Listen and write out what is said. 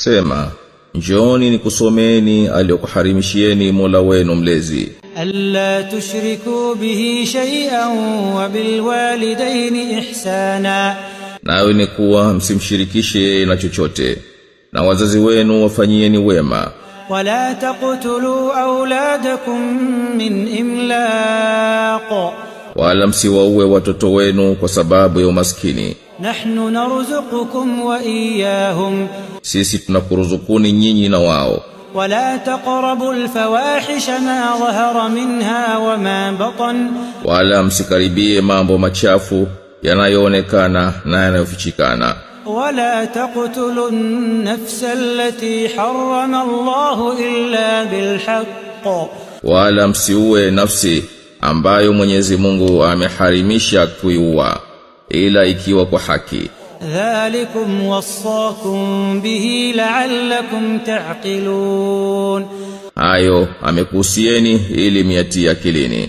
Sema, njooni nikusomeni aliyokuharimishieni Mola wenu mlezi. Alla tushriku bihi shay'an wa bil walidayni ihsana. Nayo ni kuwa msimshirikishe na chochote, na wazazi wenu wafanyieni wema. Wala taqtulu awladakum min imlaq. Wala msiwaue watoto wenu kwa sababu ya umaskini. Nahnu narzuqukum wa iyyahum. Sisi tunakuruzukuni nyinyi na wao. ولا تقربوا الفواحش ما ظهر منها وما بطن. Wala msikaribie mambo machafu yanayoonekana na yanayofichikana. ولا تقتلوا النفس التي حرم الله إلا بالحق. Wala msiue nafsi ambayo Mwenyezi Mungu ameharimisha kuiua ila ikiwa kwa haki. ذلكم وصاكم به لعلكم تعقلون. Hayo amekuhusieni ili miatie akilini.